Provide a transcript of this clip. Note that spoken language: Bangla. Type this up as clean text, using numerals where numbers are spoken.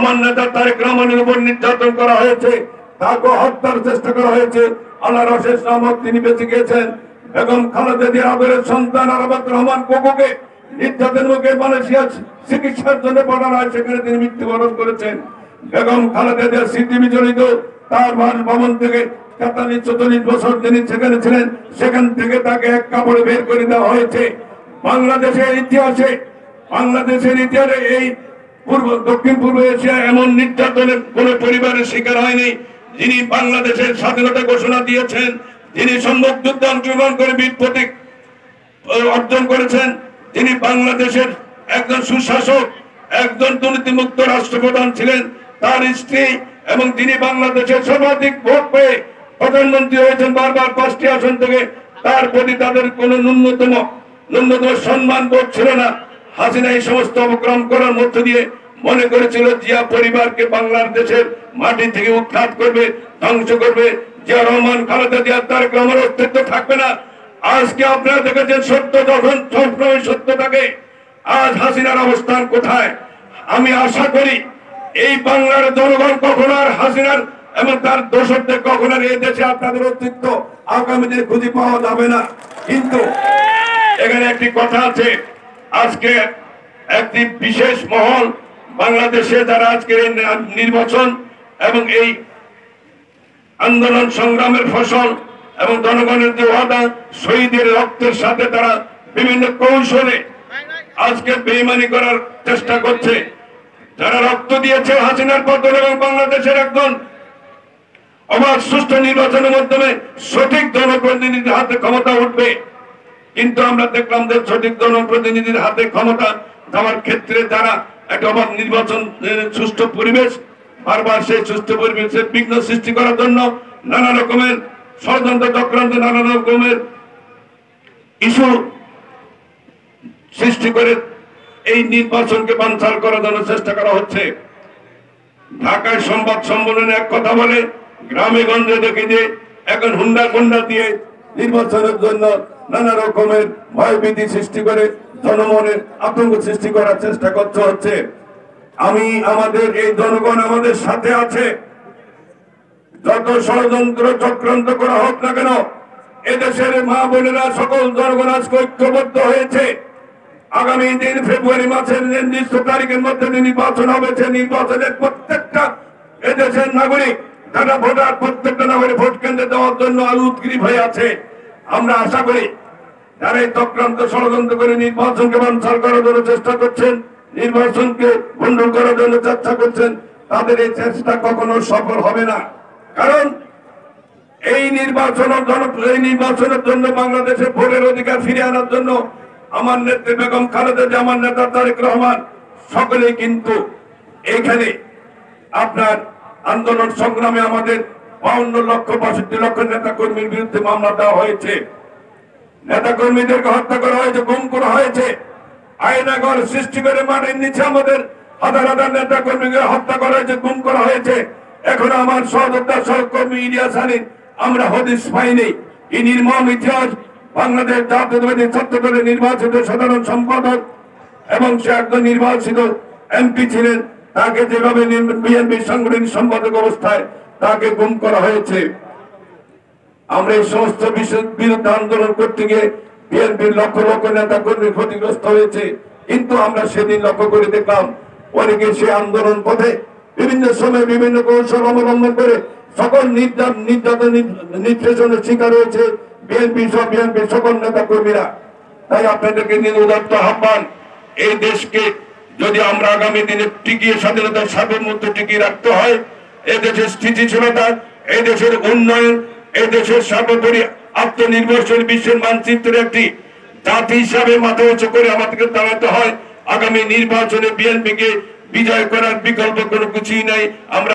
আমার নেতা তারেক রহমানের উপর নির্যাতন করা হয়েছে, তাকে হত্যার চেষ্টা করা হয়েছে। আল্লাহর অশেষ রহমত, তিনি বেঁচে গিয়েছেন। বেগম খালেদা জিয়ার আদরের সন্তান আরাফাত রহমান কোকোকে নির্যাতনের মুখে মালয়েশিয়া চিকিৎসার জন্য পাঠানো হয়, সেখানে তিনি মৃত্যুবরণ করেছেন। বেগম খালেদা জিয়ার স্মৃতি বিজড়িত তার বাসভবন থেকে 43-44 বছর তিনি সেখানে ছিলেন, সেখান থেকে তাকে এক কাপড়ে বের করে দেওয়া হয়েছে। বাংলাদেশের ইতিহাসে এই দক্ষিণ পূর্ব এশিয়া এমন নির্যাতনের কোন পরিবারের শিকার হয়নি। যিনি বাংলাদেশের স্বাধীনতা ঘোষণা দিয়েছেন, যিনি সম্মুখ যুদ্ধে অংশগ্রহণ করে বীর প্রতীক অর্জন করেছেন, যিনি বাংলাদেশের একজন সুশাসক, একজন দুর্নীতিমুক্ত রাষ্ট্রপ্রধান ছিলেন, তার স্ত্রী, এবং যিনি বাংলাদেশের সর্বাধিক ভোট পেয়ে প্রধানমন্ত্রী হয়েছেন বারবার 5টি আসন থেকে, তার প্রতি তাদের কোন ন্যূনতম সম্মান বোধ ছিল না। হাসিনা এই সমস্ত অপক্রম করার মধ্য দিয়ে মনে করেছিল জিয়া পরিবারকে বাংলাদেশের মাটি থেকে উৎখাত করবে, ধ্বংস করবে। জিয়া রহমান, খালেদা জিয়া, তারেক রহমানের অস্তিত্ব থাকবে না। আজকে আপনারা দেখেছেন সত্য যখন সবসময় সত্য থাকে। আজ হাসিনার অবস্থান কোথায়? আমি আশা করি এই বাংলার জনগণ কখনো আর হাসিনার এবং তার দোষরদের কখনো এই দেশে আপনাদের অস্তিত্ব আগামী দিনে খুঁজে পাওয়া যাবে না। কিন্তু এখানে একটি কথা আছে, আজকে একটি বিশেষ মহল বাংলাদেশে যারা আজকে নির্বাচন এবং এই আন্দোলন সংগ্রামের ফসল এবং জনগণের যে ওয়াদা, শহীদের রক্তের সাথে তারা বিভিন্ন কৌশলে আজকে বেইমানি করার চেষ্টা করছে। যারা রক্ত দিয়েছে হাসিনার পতন এবং বাংলাদেশের একজন অবাধ সুষ্ঠু নির্বাচনের মাধ্যমে সঠিক জনপ্রতিনিধির হাতে ক্ষমতা উঠবে, কিন্তু আমরা দেখলাম যে সঠিক জনপ্রতিনিধির হাতে ক্ষমতা দেওয়ার ক্ষেত্রে যারা একটা অবাধ নির্বাচন সুষ্ঠু পরিবেশ, বারবার সেই সুষ্ঠু পরিবেশের বিঘ্ন সৃষ্টি করার জন্য নানা রকমের ষড়যন্ত্র চক্রান্ত, নানা রকমের ইস্যু সৃষ্টি করে এই নির্বাচনকে বানচাল করার জন্য চেষ্টা করা হচ্ছে। ঢাকায় সংবাদ সম্মেলনে এক কথা বলে, গ্রামে গঞ্জে দেখি যে এখন হুন্ডা দিয়ে নির্বাচনের জন্য নানা রকমের ভয়ভীতি সৃষ্টি করে জনমনের আতঙ্ক সৃষ্টি করার চেষ্টা করতে হচ্ছে। আমাদের এই জনগণ আমাদের সাথে আছে। যত ষড়যন্ত্র চক্রান্ত করা হোক না কেন, এদেশের মা বোনেরা সকল জনগণ আজকে ঐক্যবদ্ধ হয়েছে। আগামী দিন ফেব্রুয়ারি মাসের নির্দিষ্ট তারিখের মধ্যে নির্বাচন হবে। সে নির্বাচনের প্রত্যেকটা এদেশের নাগরিক, যারা ভোটার, প্রত্যেকটা নাগরিক ভোট কেন্দ্রে দেওয়ার জন্য উদ্গ্রীব হয়ে আছে। আমরা আশা করি যারা এই চক্রান্ত ষড়যন্ত্র করে নির্বাচনকে বানচাল করার জন্য চেষ্টা করছেন, নির্বাচনকে ভণ্ডুল করার জন্য চেষ্টা করছেন, তাদের এই চেষ্টা কখনো সফল হবে না। কারণ এই নির্বাচনের জন্য বাংলাদেশের ভোটের অধিকার ফিরিয়ে আনার জন্য আমার নেত্রী বেগম খালেদা জিয়া, আমার নেতা তারেক রহমান সকলেই কিন্তু এখানে আপনার আন্দোলন সংগ্রামে আমাদের 52 লক্ষ নেতা কর্মীর বিরুদ্ধে মামলা দেওয়া হয়েছে। নেতা কর্মীদেরকে হত্যা করা হয়েছে, গুম করা হয়েছে, আয়নাঘর সৃষ্টি করে মাটির নিচে আমাদের হাজার হাজার নেতা কর্মীকে হত্যা করা হয়েছে, গুম করা হয়েছে। এখন আমার সহযোদ্ধা সহকর্মী ইলিয়াস আলী, আমরা হদিস পাইনি। এই নির্মম ইতিহাস বাংলাদেশ জাতীয়তাবাদী ছাত্র দলের নির্বাচিত সাধারণ সম্পাদক এবং সে একজন নির্বাচিত এমপি ছিলেন, তাকে যেভাবে বিএনপির সাংগঠনিক সম্পাদক অবস্থায় তাকে গুম করা হয়েছে। আমরা এই সমস্ত বিষয়ের বিরুদ্ধে আন্দোলন করতে গিয়ে বিএনপির লক্ষ লক্ষ নেতা কর্মী ক্ষতিগ্রস্ত হয়েছে। কিন্তু আমরা সেদিন লক্ষ্য করে দেখলাম অনেকে সে আন্দোলন পথে বিভিন্ন সময় বিভিন্ন কৌশল অবলম্বন করে সকল নির্যাতনের শিকার হয়েছে বিএনপির সকল নেতা কর্মীরা। তাই আপনাদেরকে উদাত্ত আহ্বান, এই দেশকে যদি আমরা আগামী দিনে টিকিয়ে স্বাধীনতার সার্বভৌমত্ব টিকিয়ে রাখতে হয়, এই দেশের স্থিতিশীলতা, এই দেশের উন্নয়ন, এই দেশের সর্বোপরি আত্মনির্ভরশীল বিশ্বের মানচিত্রের একটি জাতি হিসাবে মাথা উঁচু করে আমাদেরকে দাঁড়াতে হয়। আগামী নির্বাচনে বিএনপিকে বিজয় করার বিকল্প কোনো কিছুই নাই। আমরা